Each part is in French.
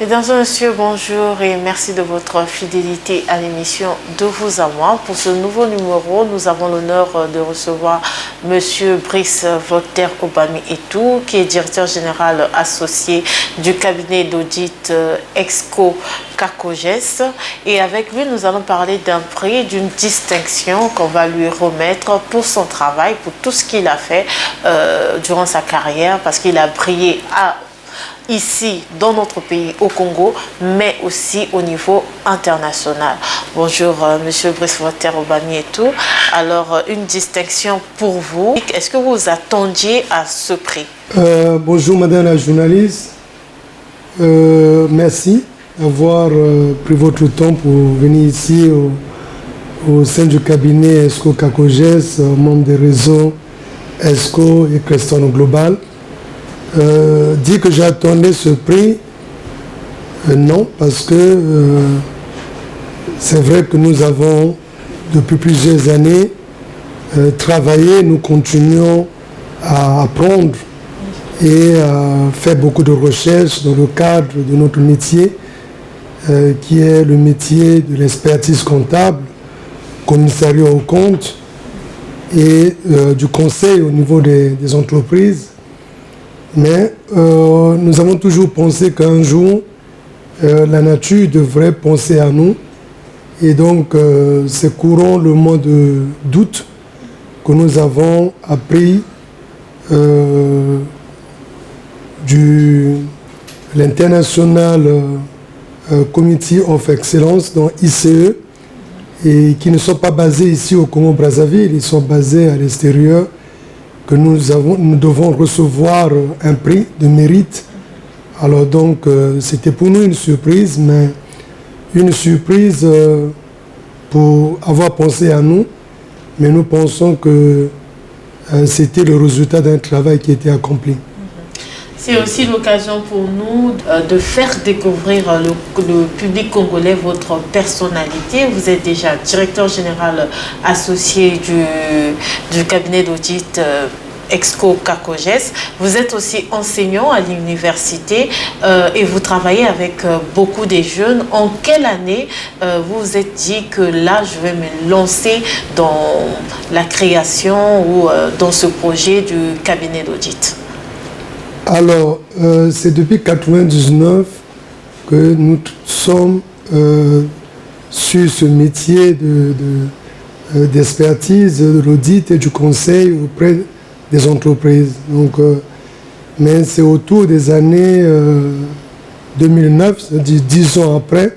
Mesdames et messieurs, bonjour et merci de votre fidélité à l'émission De vous à moi. Pour ce nouveau numéro, nous avons l'honneur de recevoir Monsieur Brice Voltaire Obami Etou, qui est directeur général associé du cabinet d'audit Exco Cacoges. Et avec lui, nous allons parler d'un prix, d'une distinction qu'on va lui remettre pour son travail, pour tout ce qu'il a fait durant sa carrière, parce qu'il a brillé ici, dans notre pays, au Congo, mais aussi au niveau international. Bonjour, Monsieur Brice Voltaire Obami Etou. Alors, une distinction pour vous. Est-ce que vous attendiez à ce prix? Bonjour, Madame la journaliste. Merci d'avoir pris votre temps pour venir ici au sein du cabinet Exco Cacoges, membre des réseaux Exco et Cristiano Global. Dire que j'attendais ce prix, non, parce que c'est vrai que nous avons, depuis plusieurs années, travaillé, nous continuons à apprendre et à faire beaucoup de recherches dans le cadre de notre métier, qui est le métier de l'expertise comptable, commissariat aux comptes et du conseil au niveau des entreprises. Mais nous avons toujours pensé qu'un jour, la nature devrait penser à nous. Et donc, c'est courant le mois d'août que nous avons appris l'International Committee of Excellence, donc ICE, et qui ne sont pas basés ici au Congo-Brazzaville, ils sont basés à l'extérieur, que nous devons recevoir un prix de mérite. Alors donc, c'était pour nous une surprise, mais une surprise pour avoir pensé à nous. Mais nous pensons que c'était le résultat d'un travail qui était accompli. C'est aussi l'occasion pour nous de faire découvrir le public congolais votre personnalité. Vous êtes déjà directeur général associé du cabinet d'audit Exco Cacoges. Vous êtes aussi enseignant à l'université et vous travaillez avec beaucoup de jeunes. En quelle année vous vous êtes dit que là, je vais me lancer dans la création ou dans ce projet du cabinet d'audit? Alors, c'est depuis 1999 que nous sommes sur ce métier d'expertise, de l'audit et du conseil auprès des entreprises. Donc, mais c'est autour des années 2009, c'est-à-dire 10 ans après,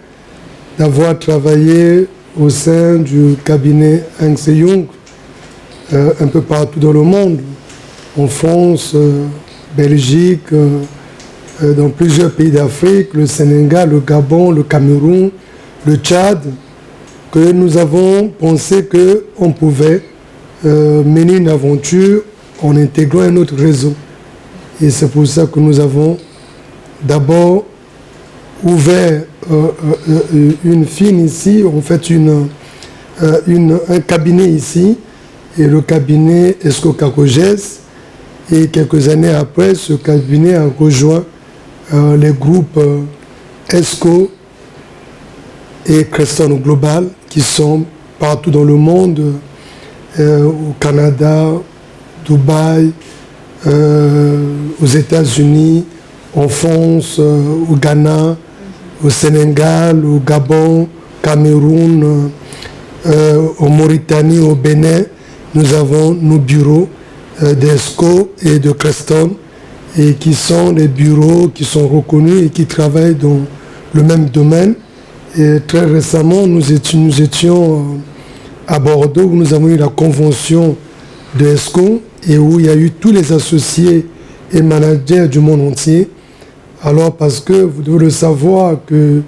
d'avoir travaillé au sein du cabinet Ernst & Young, un peu partout dans le monde, en France, Belgique, dans plusieurs pays d'Afrique, le Sénégal, le Gabon, le Cameroun, le Tchad, que nous avons pensé qu'on pouvait mener une aventure en intégrant un autre réseau. Et c'est pour ça que nous avons d'abord ouvert une firme ici, en fait un cabinet ici, et le cabinet Exco Cacoges. Et quelques années après, ce cabinet a rejoint les groupes Exco et Cristiano Global, qui sont partout dans le monde, au Canada, Dubaï, aux États-Unis, en France, au Ghana, au Sénégal, au Gabon, Cameroun, en Mauritanie, au Bénin. Nous avons nos bureaux d'Exco et de Creston, et qui sont les bureaux qui sont reconnus et qui travaillent dans le même domaine. Et très récemment, nous étions à Bordeaux, où nous avons eu la convention de Exco et où il y a eu tous les associés et managers du monde entier. Alors parce que vous devez le savoir que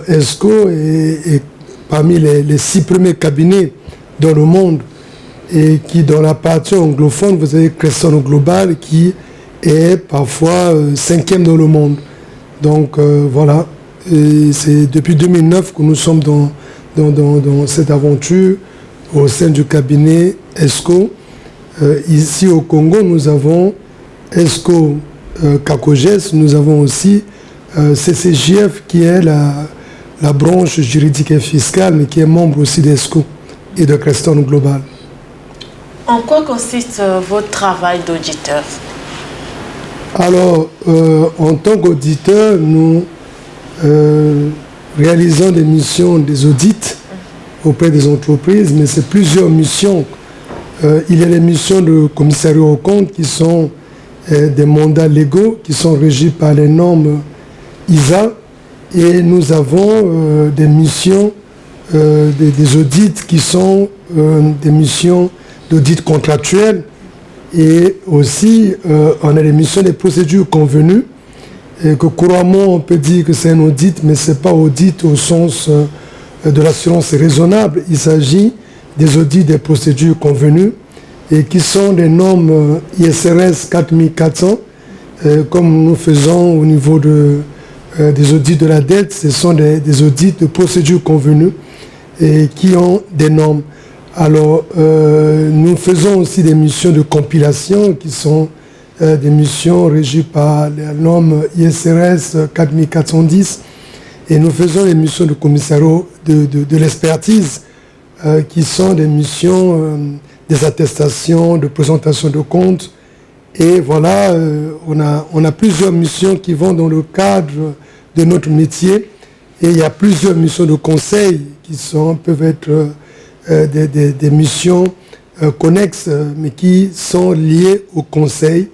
Exco est parmi les 6 premiers cabinets dans le monde, et qui dans la partie anglophone, vous avez Cristiano Global qui est parfois 5e dans le monde. Donc voilà, c'est depuis 2009 que nous sommes dans cette aventure au sein du cabinet Exco. Ici au Congo, nous avons Exco Cacoges, nous avons aussi CCJF qui est la branche juridique et fiscale, mais qui est membre aussi d'ESCO et de Creston Global. En quoi consiste votre travail d'auditeur? Alors, en tant qu'auditeur, nous réalisons des missions, des audits auprès des entreprises, mais c'est plusieurs missions. Il y a les missions de commissariat aux comptes qui sont des mandats légaux, qui sont régis par les normes ISA, et nous avons des missions, des audits qui sont des missions d'audit contractuel, et aussi on a des missions des procédures convenues, et que couramment on peut dire que c'est un audit, mais ce n'est pas audit au sens de l'assurance raisonnable. Il s'agit des audits des procédures convenues et qui sont des normes ISRS 4400, comme nous faisons au niveau des audits de la dette. Ce sont des audits de procédures convenues et qui ont des normes. Alors, nous faisons aussi des missions de compilation qui sont des missions régies par la norme ISRS 4410, et nous faisons des missions de commissariat de l'expertise qui sont des missions des attestations, de présentation de comptes. Et voilà, on a plusieurs missions qui vont dans le cadre de notre métier, et il y a plusieurs missions de conseil qui peuvent être des missions connexes, mais qui sont liées au conseil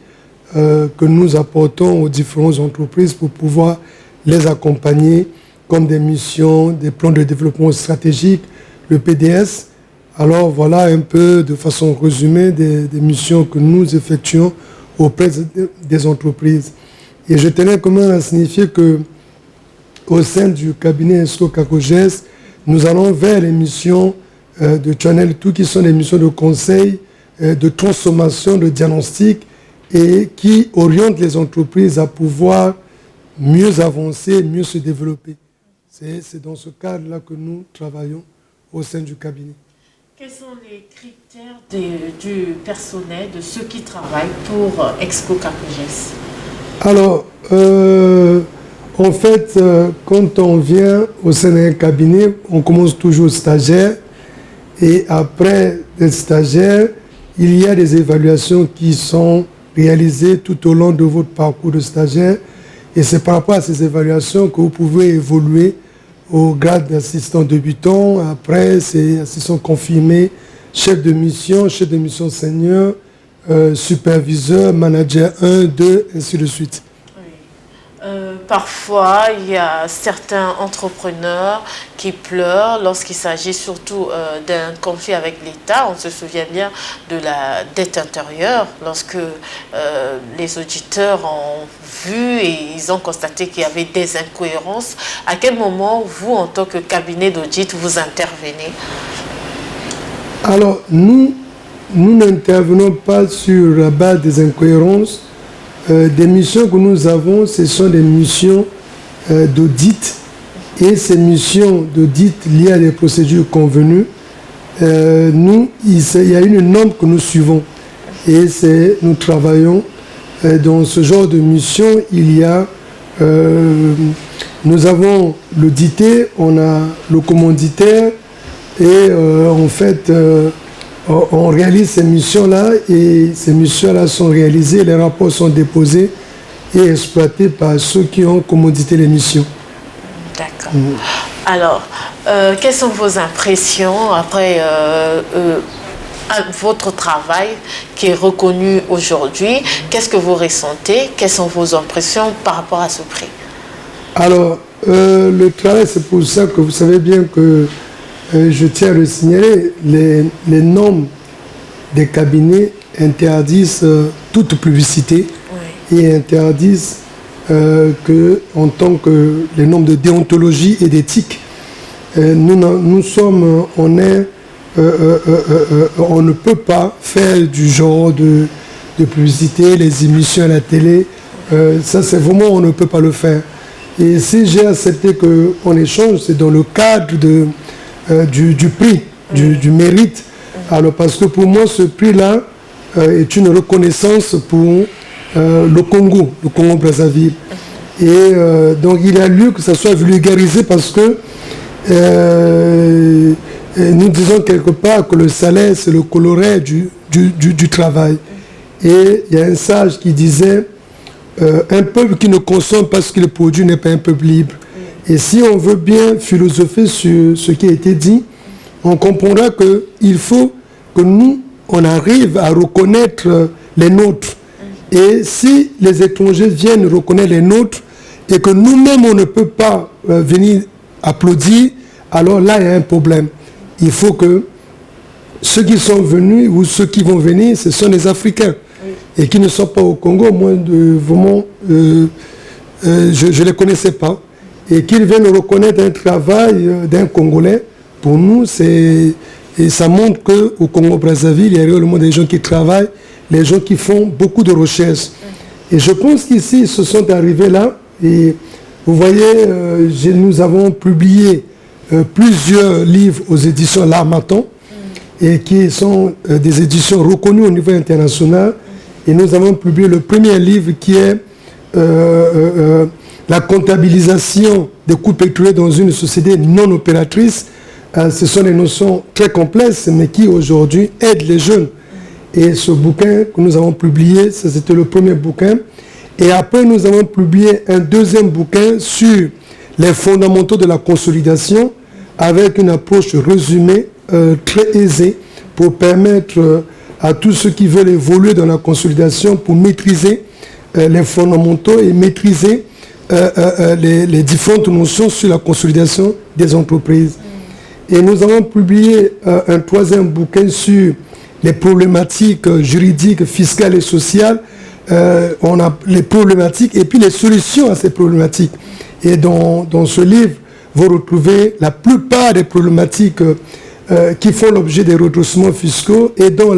que nous apportons aux différentes entreprises pour pouvoir les accompagner, comme des missions, des plans de développement stratégique, le PDS. Alors voilà un peu de façon résumée des missions que nous effectuons auprès des entreprises. Et je tenais quand même à signifier que au sein du cabinet ESCO-CACOGES, nous allons vers les missions de Channel 2 qui sont des missions de conseil, de transformation, de diagnostic, et qui orientent les entreprises à pouvoir mieux avancer, mieux se développer. C'est dans ce cadre-là que nous travaillons au sein du cabinet. Quels sont les critères du personnel, de ceux qui travaillent pour ESCO-CACOGES? Alors, en fait, quand on vient au sein d'un cabinet, on commence toujours stagiaire, et après des stagiaires, il y a des évaluations qui sont réalisées tout au long de votre parcours de stagiaire, et c'est par rapport à ces évaluations que vous pouvez évoluer au grade d'assistant débutant. Après, c'est assistant confirmé, chef de mission senior, superviseur, manager 1, 2, ainsi de suite. Parfois, il y a certains entrepreneurs qui pleurent lorsqu'il s'agit surtout d'un conflit avec l'État. On se souvient bien de la dette intérieure, lorsque les auditeurs ont vu et ils ont constaté qu'il y avait des incohérences. À quel moment, vous, en tant que cabinet d'audit, vous intervenez? Alors, nous n'intervenons pas sur la base des incohérences. Des missions que nous avons, ce sont des missions d'audit, et ces missions d'audit liées à des procédures convenues, il y a une norme que nous suivons, et nous travaillons dans ce genre de mission. Nous avons l'audité, on a le commanditaire, et en fait, on réalise ces missions-là, et ces missions-là sont réalisées, les rapports sont déposés et exploités par ceux qui ont commandité les missions. D'accord. Alors, quelles sont vos impressions après votre travail qui est reconnu aujourd'hui? Qu'est-ce que vous ressentez? Quelles sont vos impressions par rapport à ce prix? Alors, le travail, c'est pour ça que vous savez bien que je tiens à le signaler, les normes des cabinets interdisent toute publicité, oui, et interdisent en tant que les normes de déontologie et d'éthique, on ne peut pas faire du genre de publicité, les émissions à la télé, ça c'est vraiment, on ne peut pas le faire. Et si j'ai accepté qu'on échange, c'est dans le cadre du prix, du mérite. Alors parce que pour moi, ce prix-là est une reconnaissance pour le Congo-Brazzaville. Et donc il a lieu que ça soit vulgarisé parce que nous disons quelque part que le salaire, c'est le coloret du travail. Et il y a un sage qui disait un peuple qui ne consomme pas ce qu'il produit n'est pas un peuple libre. Et si on veut bien philosopher sur ce qui a été dit, on comprendra qu'il faut que nous, on arrive à reconnaître les nôtres. Et si les étrangers viennent reconnaître les nôtres et que nous-mêmes, on ne peut pas venir applaudir, alors là, il y a un problème. Il faut que ceux qui sont venus ou ceux qui vont venir, ce sont les Africains. Et qui ne sont pas au Congo, moi, vraiment, je ne les connaissais pas. Et qu'ils viennent reconnaître un travail d'un Congolais, pour nous, et ça montre qu'au Congo-Brazzaville, il y a réellement des gens qui travaillent, les gens qui font beaucoup de recherches. Et je pense qu'ici, ils se sont arrivés là. Et vous voyez, nous avons publié plusieurs livres aux éditions L'Harmattan, et qui sont des éditions reconnues au niveau international. Et nous avons publié le premier livre qui est la comptabilisation des coûts pétroliers dans une société non opératrice. Ce sont des notions très complexes, mais qui aujourd'hui aident les jeunes. Et ce bouquin que nous avons publié, c'était le premier bouquin. Et après, nous avons publié un deuxième bouquin sur les fondamentaux de la consolidation, avec une approche résumée, très aisée, pour permettre à tous ceux qui veulent évoluer dans la consolidation, pour maîtriser les fondamentaux et maîtriser les différentes notions sur la consolidation des entreprises. Et nous avons publié un troisième bouquin sur les problématiques juridiques, fiscales et sociales. On a les problématiques et puis les solutions à ces problématiques. Et dans ce livre, vous retrouvez la plupart des problématiques qui font l'objet des retroussements fiscaux et dont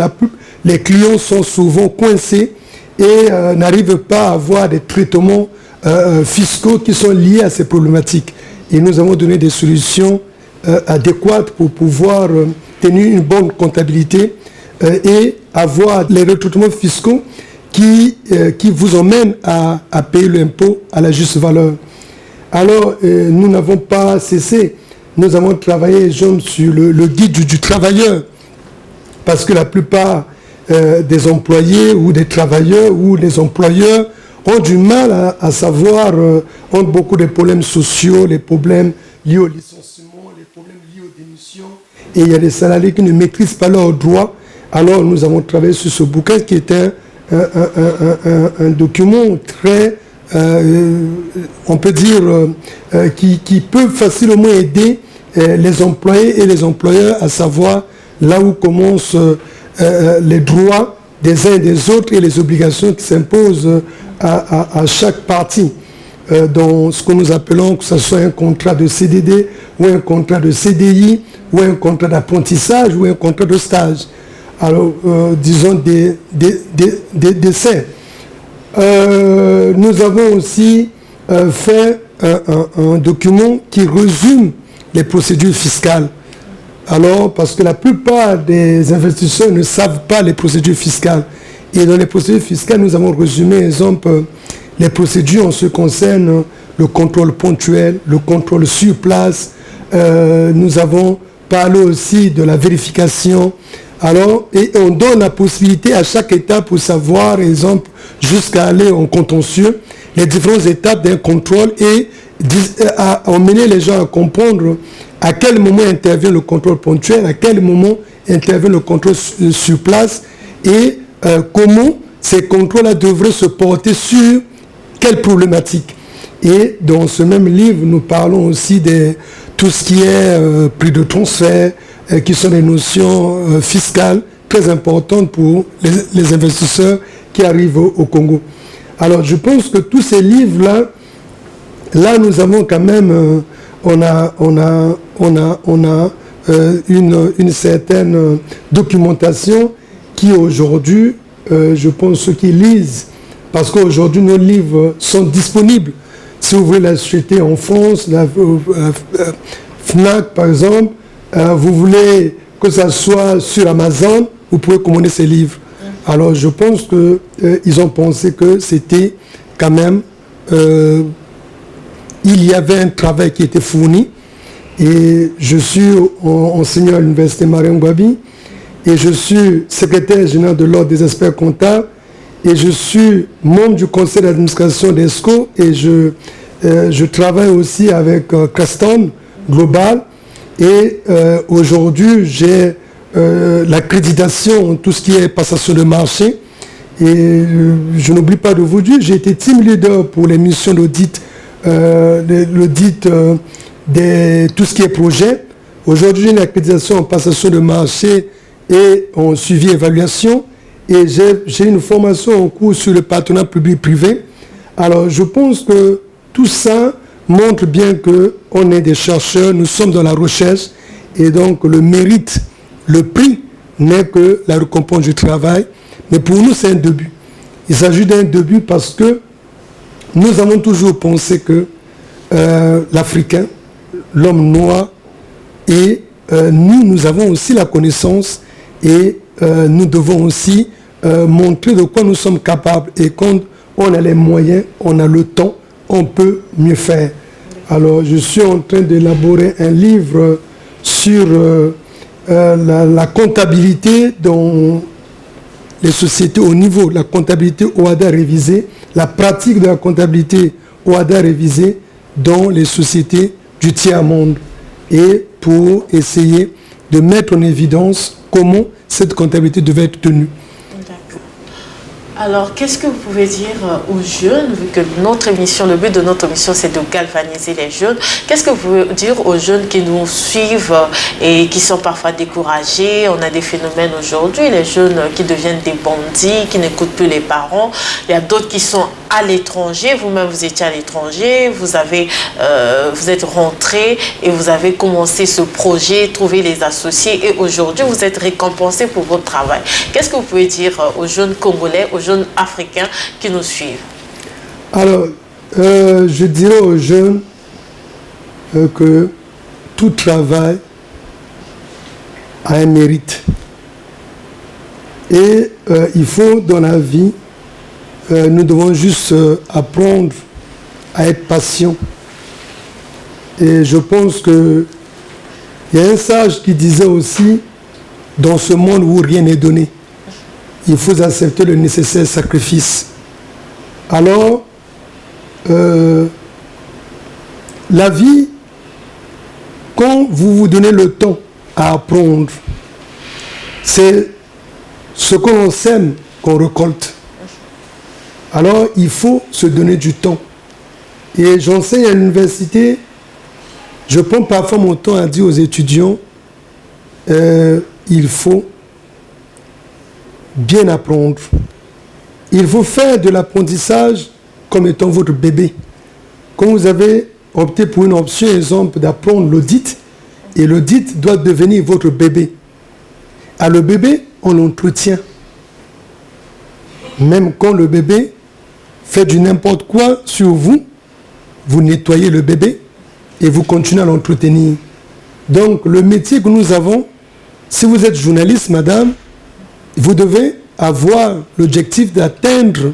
les clients sont souvent coincés et n'arrivent pas à avoir des traitements fiscaux qui sont liés à ces problématiques. Et nous avons donné des solutions adéquates pour pouvoir tenir une bonne comptabilité et avoir les recrutements fiscaux qui vous emmènent à payer l'impôt à la juste valeur. Alors, nous n'avons pas cessé. Nous avons travaillé sur le guide du travailleur, parce que la plupart des employés ou des travailleurs ou des employeurs ont du mal à savoir, ont beaucoup de problèmes sociaux, les problèmes liés au licenciement, les problèmes liés aux démissions, et il y a des salariés qui ne maîtrisent pas leurs droits. Alors nous avons travaillé sur ce bouquin qui était un document très, on peut dire, qui peut facilement aider les employés et les employeurs à savoir là où commencent les droits des uns et des autres et les obligations qui s'imposent à chaque partie. Dans ce que nous appelons, que ce soit un contrat de CDD ou un contrat de CDI ou un contrat d'apprentissage ou un contrat de stage. Alors, disons des décès. Nous avons aussi fait un document qui résume les procédures fiscales. Alors, parce que la plupart des investisseurs ne savent pas les procédures fiscales. Et dans les procédures fiscales, nous avons résumé, exemple, les procédures en ce qui concerne le contrôle ponctuel, le contrôle sur place. Nous avons parlé aussi de la vérification. Alors, et on donne la possibilité à chaque étape pour savoir, exemple, jusqu'à aller en contentieux, les différentes étapes d'un contrôle et à emmener les gens à comprendre à quel moment intervient le contrôle ponctuel, à quel moment intervient le contrôle sur place et comment ces contrôles-là devraient se porter sur quelle problématique. Et dans ce même livre, nous parlons aussi de tout ce qui est prix de transfert, qui sont des notions fiscales très importantes pour les investisseurs qui arrivent au Congo. Alors je pense que tous ces livres-là, là nous avons quand même, on a une certaine documentation qui aujourd'hui, je pense ceux qui lisent, parce qu'aujourd'hui nos livres sont disponibles. Si vous voulez l'acheter en France, la FNAC par exemple, vous voulez que ça soit sur Amazon, vous pouvez commander ces livres. Alors je pense qu'ils ont pensé que c'était quand même il y avait un travail qui était fourni. Et je suis enseignant à l'université Mariam Gwabi et je suis secrétaire général de l'ordre des experts comptables et je suis membre du conseil d'administration d'ESCO et je travaille aussi avec Creston Global et aujourd'hui j'ai l'accréditation en tout ce qui est passation de marché et je n'oublie pas de vous dire, j'ai été team leader pour les missions d'audit tout ce qui est projet. Aujourd'hui, j'ai une accréditation en passation de marché et en suivi évaluation. Et j'ai une formation en cours sur le partenariat public-privé. Alors, je pense que tout ça montre bien qu'on est des chercheurs, nous sommes dans la recherche. Et donc, le mérite, le prix n'est que la récompense du travail. Mais pour nous, c'est un début. Il s'agit d'un début parce que nous avons toujours pensé que l'Africain, l'homme noir, et nous avons aussi la connaissance et nous devons aussi montrer de quoi nous sommes capables. Et quand on a les moyens, on a le temps, on peut mieux faire. Alors, je suis en train d'élaborer un livre sur la comptabilité dans les sociétés au niveau, la comptabilité OHADA révisée, la pratique de la comptabilité OHADA révisée dans les sociétés du tiers-monde et pour essayer de mettre en évidence comment cette comptabilité devait être tenue. Alors, qu'est-ce que vous pouvez dire aux jeunes, vu que notre émission, le but de notre émission, c'est de galvaniser les jeunes. Qu'est-ce que vous pouvez dire aux jeunes qui nous suivent et qui sont parfois découragés? On a des phénomènes aujourd'hui, les jeunes qui deviennent des bandits, qui n'écoutent plus les parents. Il y a d'autres qui sont à l'étranger. Vous-même, vous étiez à l'étranger, vous êtes rentré et vous avez commencé ce projet, trouver les associés et aujourd'hui, vous êtes récompensé pour votre travail. Qu'est-ce que vous pouvez dire aux jeunes Congolais, aux jeunes Africains qui nous suivent? Alors, je dirais aux jeunes que tout travail a un mérite. Et il faut, dans la vie, nous devons juste apprendre à être patient. Et je pense qu'il y a un sage qui disait aussi, dans ce monde où rien n'est donné, il faut accepter le nécessaire sacrifice. Alors, la vie, quand vous vous donnez le temps à apprendre, c'est ce que l'on sème qu'on récolte. Alors, il faut se donner du temps. Et j'enseigne à l'université, je prends parfois mon temps à dire aux étudiants, il faut bien apprendre. Il faut faire de l'apprentissage comme étant votre bébé. Quand vous avez opté pour une option, exemple, d'apprendre l'audit, et l'audit doit devenir votre bébé. À le bébé, on l'entretient. Même quand le bébé fait du n'importe quoi sur vous, vous nettoyez le bébé et vous continuez à l'entretenir. Donc, le métier que nous avons, si vous êtes journaliste, madame, vous devez avoir l'objectif d'atteindre.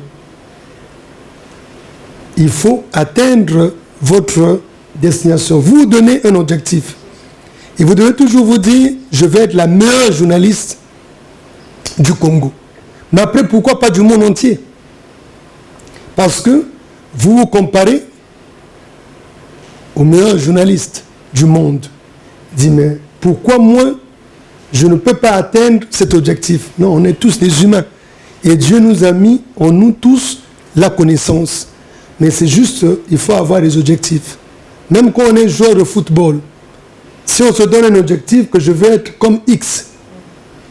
Il faut atteindre votre destination. Vous donnez un objectif. Et vous devez toujours vous dire, je vais être la meilleure journaliste du Congo. Mais après, pourquoi pas du monde entier? Parce que vous vous comparez aux meilleurs journalistes du monde. Dis, mais pourquoi moi, je ne peux pas atteindre cet objectif? Non, on est tous des humains. Et Dieu nous a mis en nous tous la connaissance. Mais c'est juste, il faut avoir des objectifs. Même quand on est joueur de football, si on se donne un objectif que je veux être comme X,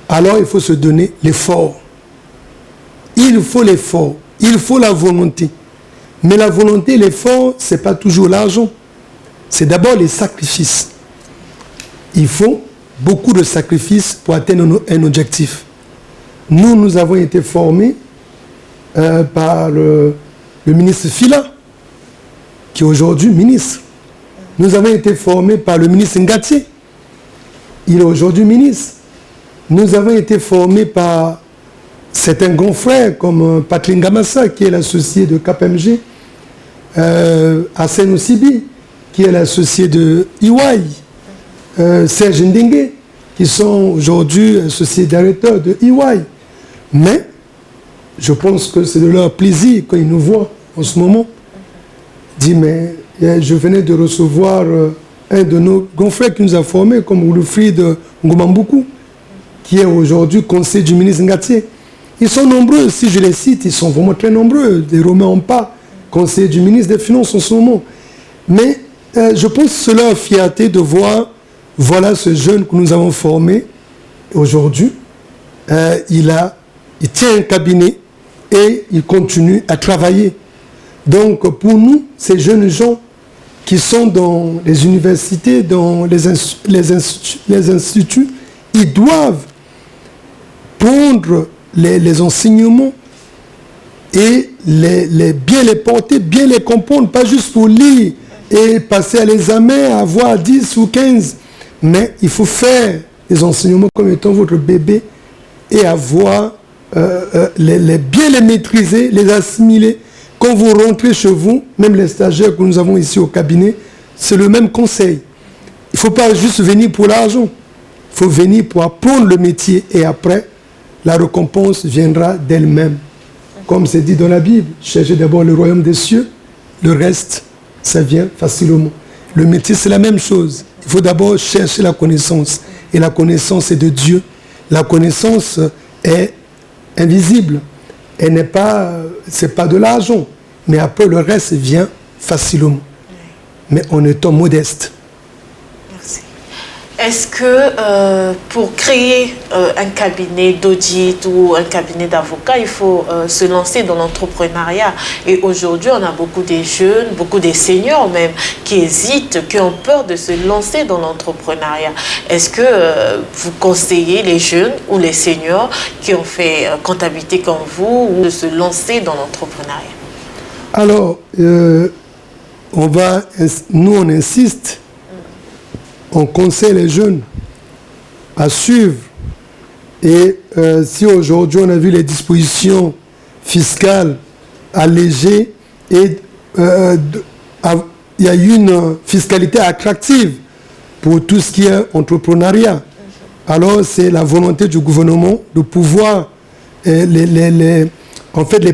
alors il faut se donner l'effort. Il faut l'effort, il faut la volonté. Mais la volonté et l'effort, ce n'est pas toujours l'argent. C'est d'abord les sacrifices. Il faut beaucoup de sacrifices pour atteindre un objectif. Nous avons été formés par le ministre Fila, qui est aujourd'hui ministre. Nous avons été formés par le ministre Ngatié. Il est aujourd'hui ministre. Nous avons été formés par certains grands frères comme Patrick Ngamassa, qui est l'associé de KPMG. Hassan Osibi, qui est l'associé de EY, Serge Ndengue, qui sont aujourd'hui associés directeurs de EY. Mais je pense que c'est de leur plaisir quand ils nous voient en ce moment. Dit, mais je venais de recevoir un de nos confrères qui nous a formés, comme Wilfried Ngomambuku, qui est aujourd'hui conseiller du ministre Ngatié. Ils sont nombreux, si je les cite, ils sont vraiment très nombreux. Des Romains en pas, conseiller du ministre des Finances en ce moment. Mais je pense que c'est leur fierté de voir, voilà ce jeune que nous avons formé aujourd'hui. Il tient un cabinet et il continue à travailler. Donc pour nous, ces jeunes gens qui sont dans les universités, dans les instituts, ils doivent prendre les enseignements et bien les porter, bien les comprendre, pas juste pour lire et passer à l'examen, avoir 10 ou 15. Mais il faut faire les enseignements comme étant votre bébé et avoir bien les maîtriser, les assimiler. Quand vous rentrez chez vous, même les stagiaires que nous avons ici au cabinet, c'est le même conseil. Il ne faut pas juste venir pour l'argent. Il faut venir pour apprendre le métier et après, la récompense viendra d'elle-même. Comme c'est dit dans la Bible, cherchez d'abord le royaume des cieux, le reste, ça vient facilement. Le métier, c'est la même chose. Il faut d'abord chercher la connaissance. Et la connaissance est de Dieu. La connaissance est invisible. Elle n'est pas, c'est pas de l'argent. Mais après, le reste vient facilement. Mais en étant modeste. Merci. Est-ce que pour créer un cabinet d'audit ou un cabinet d'avocat, il faut se lancer dans l'entrepreneuriat? Et aujourd'hui, on a beaucoup de jeunes, beaucoup de seniors même, qui hésitent, qui ont peur de se lancer dans l'entrepreneuriat. Est-ce que vous conseillez les jeunes ou les seniors qui ont fait comptabilité comme vous de se lancer dans l'entrepreneuriat? Alors, nous on insiste, on conseille les jeunes à suivre. Et si aujourd'hui on a vu les dispositions fiscales allégées et il y a eu une fiscalité attractive pour tout ce qui est entrepreneuriat. Alors c'est la volonté du gouvernement de pouvoir en fait les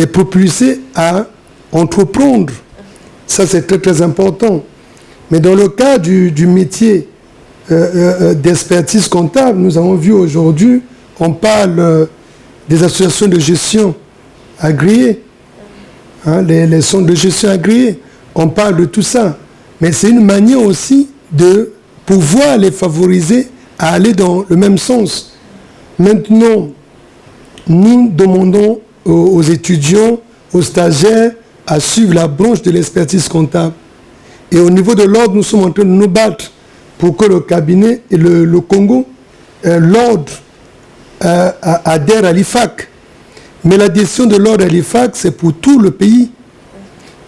propulser à entreprendre. Ça c'est très très important. Mais dans le cas du métier d'expertise comptable, nous avons vu aujourd'hui, on parle des associations de gestion agréées, hein, les centres de gestion agréés, on parle de tout ça. Mais c'est une manière aussi de pouvoir les favoriser à aller dans le même sens. Maintenant, nous demandons aux étudiants, aux stagiaires, à suivre la branche de l'expertise comptable. Et au niveau de l'ordre, nous sommes en train de nous battre pour que le cabinet et le Congo, l'ordre, adhère à l'IFAC. Mais la décision de l'ordre à l'IFAC, c'est pour tout le pays.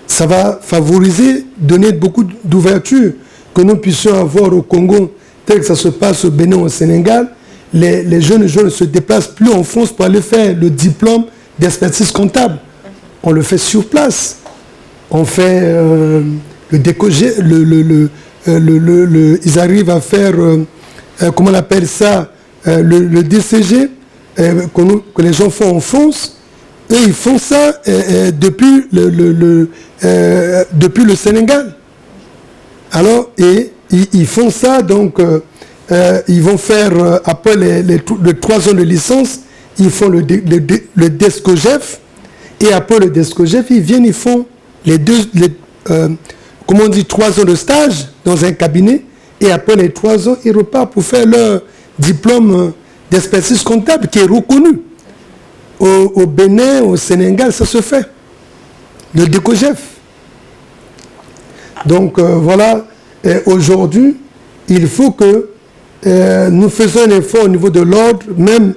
Ça va favoriser, donner beaucoup d'ouverture, que nous puissions avoir au Congo, tel que ça se passe au Bénin, au Sénégal. Les jeunes gens ne se déplacent plus en France pour aller faire le diplôme d'expertise comptable. On le fait sur place. On fait le DCG, ils arrivent à faire, comment on appelle ça, le DCG, que les gens font en France. Et ils font ça depuis le Sénégal. Alors, et ils font ça, donc, ils vont faire, après les 3 ans de licence, ils font le DESCOGEF. Et après le DESCOGEF, ils viennent, ils font comment on dit, 3 ans de stage dans un cabinet. Et après les 3 ans, ils repartent pour faire leur diplôme d'expertise comptable qui est reconnu. Au Bénin, au Sénégal, ça se fait. Le DECOGEF. Donc voilà, aujourd'hui, il faut que nous faisons un effort au niveau de l'ordre, même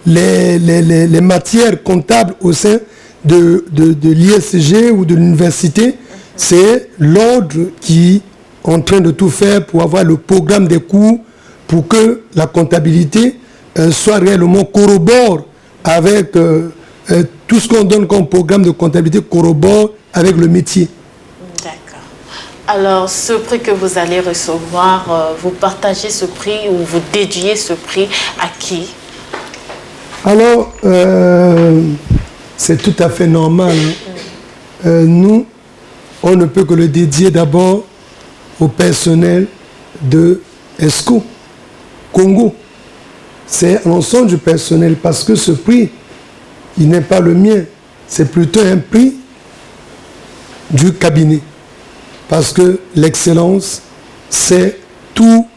les matières comptables au sein de l'ISG ou de l'université, c'est l'ordre qui est en train de tout faire pour avoir le programme des cours, pour que la comptabilité soit réellement corrobore avec tout ce qu'on donne comme programme de comptabilité corrobore avec le métier. D'accord. Alors, ce prix que vous allez recevoir, vous partagez ce prix ou vous dédiez ce prix à qui? Alors, c'est tout à fait normal. Nous, on ne peut que le dédier d'abord au personnel de ESCO Congo. C'est l'ensemble du personnel parce que ce prix, il n'est pas le mien. C'est plutôt un prix du cabinet. Parce que l'excellence, c'est tous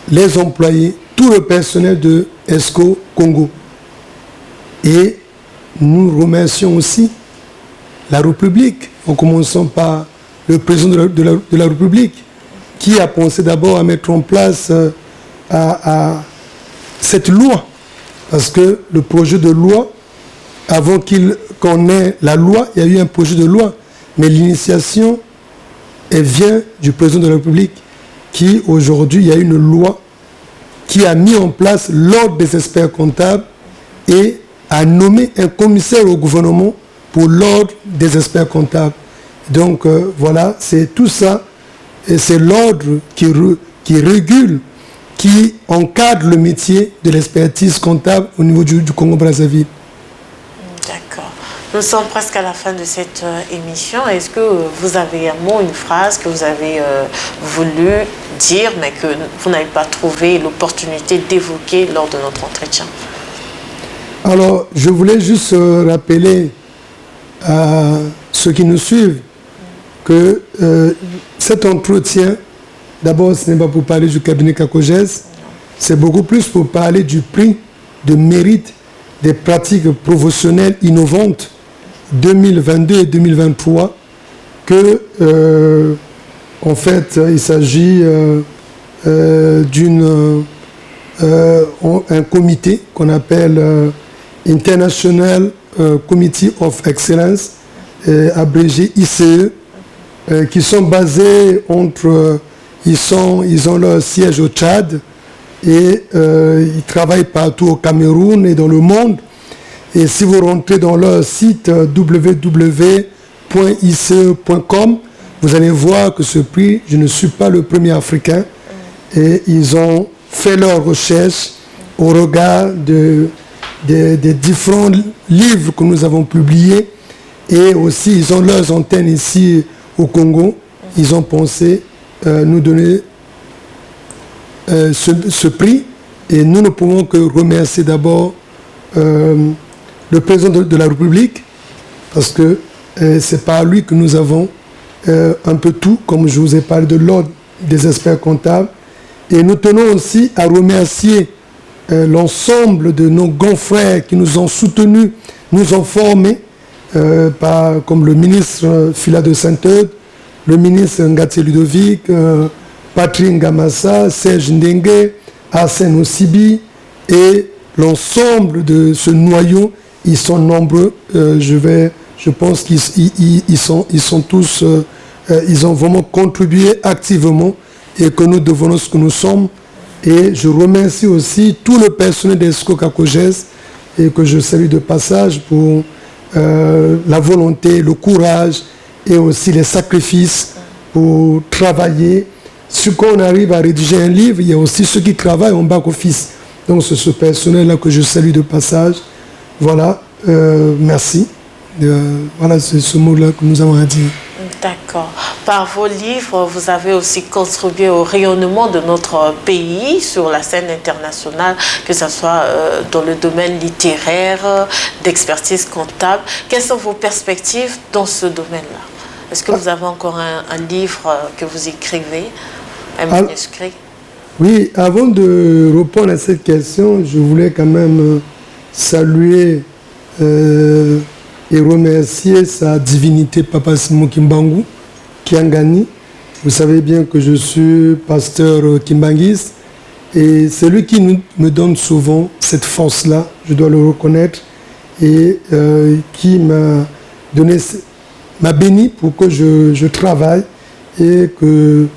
les employés, tout le personnel de ESCO Congo. Et nous remercions aussi la République, en commençant par le président de la République, qui a pensé d'abord à mettre en place à cette loi. Parce que le projet de loi, avant qu'on ait la loi, il y a eu un projet de loi. Mais l'initiation, elle vient du président de la République, qui aujourd'hui, il y a une loi qui a mis en place l'ordre des experts comptables et a nommé un commissaire au gouvernement pour l'ordre des experts comptables. Donc voilà, c'est tout ça, et c'est l'ordre qui régule, qui encadre le métier de l'expertise comptable au niveau du Congo-Brazzaville. D'accord. Nous sommes presque à la fin de cette émission. Est-ce que vous avez un mot, une phrase que vous avez voulu dire, mais que vous n'avez pas trouvé l'opportunité d'évoquer lors de notre entretien? Alors, je voulais juste rappeler à ceux qui nous suivent que cet entretien, d'abord, ce n'est pas pour parler du cabinet CACOGES, c'est beaucoup plus pour parler du prix de mérite des pratiques professionnelles innovantes 2022 et 2023, que, en fait, il s'agit d'un comité qu'on appelle International Committee of Excellence, abrégé ICE, qui sont basés ils ont leur siège au Tchad et ils travaillent partout au Cameroun et dans le monde. Et si vous rentrez dans leur site www.ice.com, vous allez voir que ce prix, je ne suis pas le premier Africain, et ils ont fait leurs recherches au regard des différents livres que nous avons publiés, et aussi ils ont leurs antennes ici au Congo. Ils ont pensé nous donner ce prix, et nous ne pouvons que remercier d'abord le président de la République, parce que c'est par lui que nous avons un peu tout, comme je vous ai parlé de l'ordre des experts comptables. Et nous tenons aussi à remercier l'ensemble de nos grands frères qui nous ont soutenus, nous ont formés, comme le ministre Fila de Saint-Eudes, le ministre Ngati Ludovic, Patrick Ngamassa, Serge Ndengue, Arsène Osibi, et l'ensemble de ce noyau. Ils sont nombreux. Je pense qu'ils sont tous. Ils ont vraiment contribué activement, et que nous devenons ce que nous sommes. Et je remercie aussi tout le personnel d'ESCO CACOGES, et que je salue de passage pour la volonté, le courage et aussi les sacrifices pour travailler. Si on arrive à rédiger un livre, il y a aussi ceux qui travaillent en back-office. Donc c'est ce personnel-là que je salue de passage. Voilà, merci. Voilà, c'est ce mot-là que nous avons à dire. D'accord. Par vos livres, vous avez aussi contribué au rayonnement de notre pays sur la scène internationale, que ce soit dans le domaine littéraire, d'expertise comptable. Quelles sont vos perspectives dans ce domaine-là? Est-ce que vous avez encore un livre que vous écrivez, un manuscrit? Oui, avant de répondre à cette question, je voulais quand même saluer et remercier sa divinité Papa Simon Kimbangu, Kiangani. Vous savez bien que je suis pasteur kimbanguiste, et c'est lui qui me donne souvent cette force-là, je dois le reconnaître, et qui m'a béni pour que je travaille, et que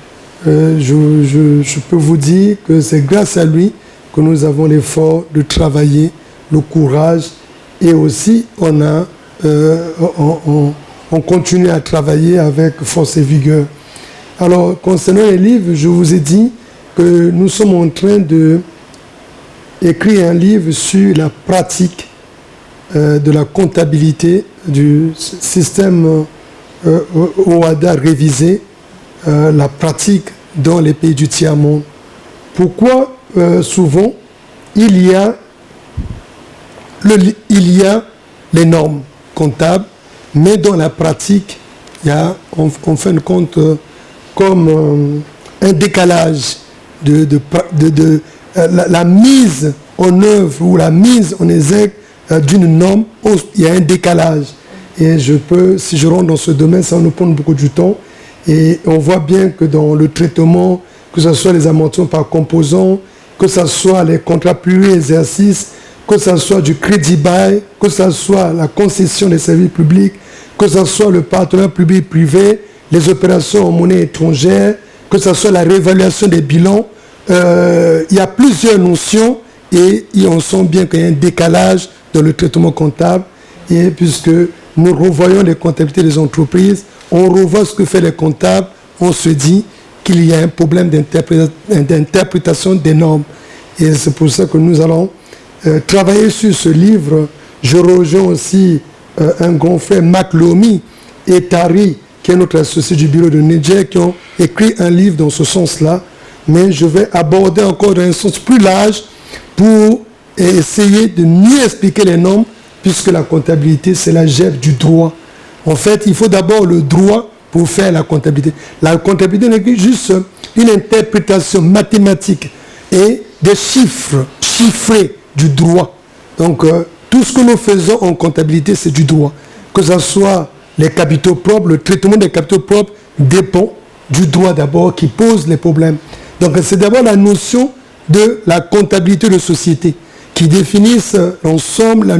je peux vous dire que c'est grâce à lui que nous avons l'effort de travailler, le courage Et aussi, on continue à travailler avec force et vigueur. Alors, concernant les livres, je vous ai dit que nous sommes en train d'écrire un livre sur la pratique de la comptabilité du système OHADA révisé, la pratique dans les pays du tiers-monde. Pourquoi souvent il y a les normes comptables, mais dans la pratique, il y a en fin de compte comme un décalage de la mise en œuvre ou la mise en exergue d'une norme, il y a un décalage. Et si je rentre dans ce domaine, ça va nous prendre beaucoup de temps. Et on voit bien que dans le traitement, que ce soit les amortissements par composants, que ce soit les contrats pluri-exercices, que ce soit du crédit bail, que ce soit la concession des services publics, que ce soit le partenariat public-privé, les opérations en monnaie étrangère, que ce soit la réévaluation des bilans, il y a plusieurs notions et on sent bien qu'il y a un décalage dans le traitement comptable. Et puisque nous revoyons les comptabilités des entreprises, on revoit ce que fait les comptables, on se dit qu'il y a un problème d'interprétation des normes. Et c'est pour ça que nous allons travailler sur ce livre. Je rejoins aussi un grand frère, Mac Lomi et Tari, qui est notre associé du bureau de Niger, qui ont écrit un livre dans ce sens-là. Mais je vais aborder encore dans un sens plus large pour essayer de mieux expliquer les normes, puisque la comptabilité, c'est la gève du droit. En fait, il faut d'abord le droit pour faire la comptabilité. La comptabilité n'est que juste une interprétation mathématique et des chiffres chiffrés du droit. Donc, tout ce que nous faisons en comptabilité, c'est du droit. Que ce soit les capitaux propres, le traitement des capitaux propres dépend du droit d'abord qui pose les problèmes. Donc, c'est d'abord la notion de la comptabilité de société qui définissent l'ensemble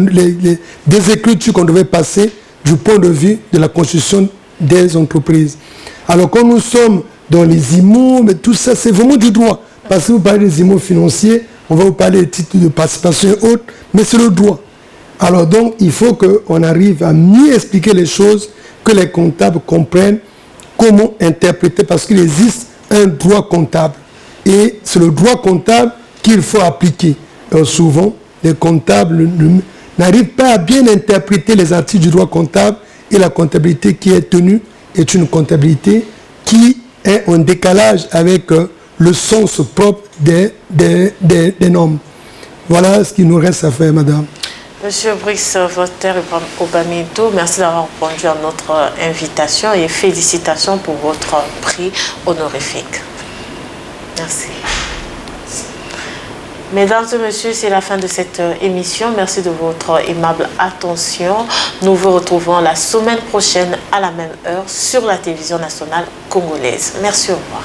des écritures qu'on devait passer du point de vue de la constitution des entreprises. Alors, quand nous sommes dans les IMO, mais tout ça, c'est vraiment du droit. Parce que vous parlez des IMO financiers, on va vous parler des titres de participation et autres, mais c'est le droit. Alors donc, il faut qu'on arrive à mieux expliquer les choses, que les comptables comprennent comment interpréter, parce qu'il existe un droit comptable. Et c'est le droit comptable qu'il faut appliquer. Souvent, les comptables n'arrivent pas à bien interpréter les articles du droit comptable, et la comptabilité qui est tenue est une comptabilité qui est en décalage avec le sens propre des normes. Voilà ce qu'il nous reste à faire, madame. Monsieur Brice Voltaire Obami Eto'o, merci d'avoir répondu à notre invitation et félicitations pour votre prix honorifique. Merci. Mesdames et messieurs, c'est la fin de cette émission. Merci de votre aimable attention. Nous vous retrouvons la semaine prochaine à la même heure sur la télévision nationale congolaise. Merci, au revoir.